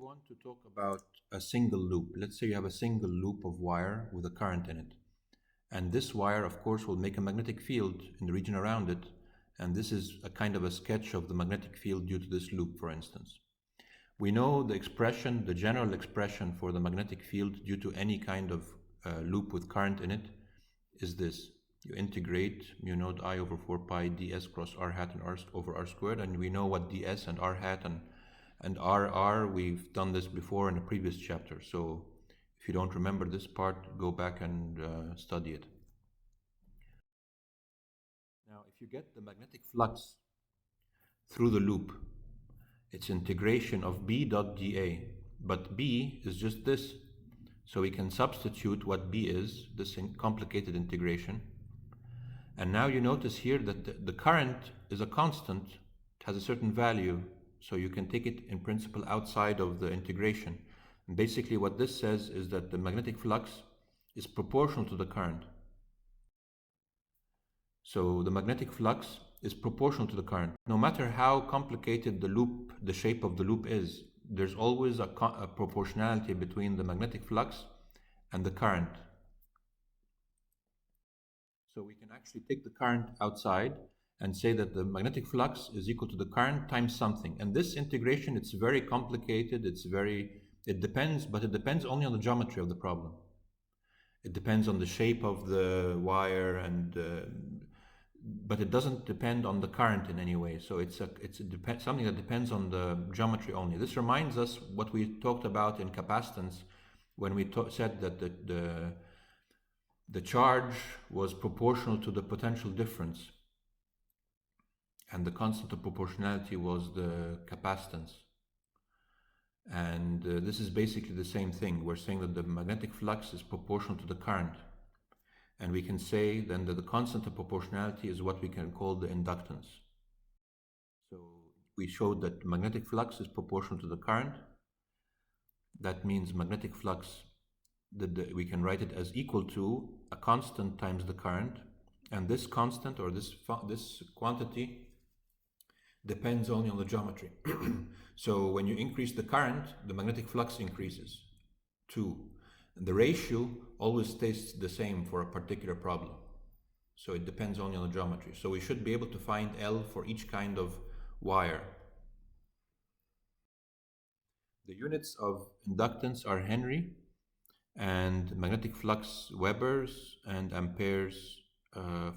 want to talk about a single loop. Let's say you have a single loop of wire with a current in it. And this wire, of course, will make a magnetic field in the region around it. And this is a kind of a sketch of the magnetic field due to this loop, for instance. We know the expression, the general expression for the magnetic field due to any kind of loop with current in it is this. You integrate mu naught I over 4 pi ds cross r hat and r over r squared, and we know what ds and r hat and r are. We've done this before in a previous chapter, so if you don't remember this part, go back and study it. Now, if you get the magnetic flux through the loop, it's integration of b dot dA, but b is just this, so we can substitute what b is, this complicated integration. And now you notice here that the current is a constant, it has a certain value, so you can take it in principle outside of the integration. And basically what this says is that the magnetic flux is proportional to the current. So the magnetic flux is proportional to the current. No matter how complicated the loop, the shape of the loop is, there's always a proportionality between the magnetic flux and the current. So we can actually take the current outside and say that the magnetic flux is equal to the current times something. And this integration, it's very complicated, it depends, but it depends only on the geometry of the problem. It depends on the shape of the wire, but it doesn't depend on the current in any way. So it's something that depends on the geometry only. This reminds us what we talked about in capacitance when we said that the charge was proportional to the potential difference, and the constant of proportionality was the capacitance. And this is basically the same thing. We're saying that the magnetic flux is proportional to the current. And we can say then that the constant of proportionality is what we can call the inductance. So we showed that magnetic flux is proportional to the current. That means magnetic flux, we can write it as equal to a constant times the current. And this constant, or this quantity, depends only on the geometry. So when you increase the current, the magnetic flux increases too. And the ratio always stays the same for a particular problem. So it depends only on the geometry. So we should be able to find L for each kind of wire. The units of inductance are Henry, and magnetic flux Webers, and amperes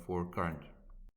for current.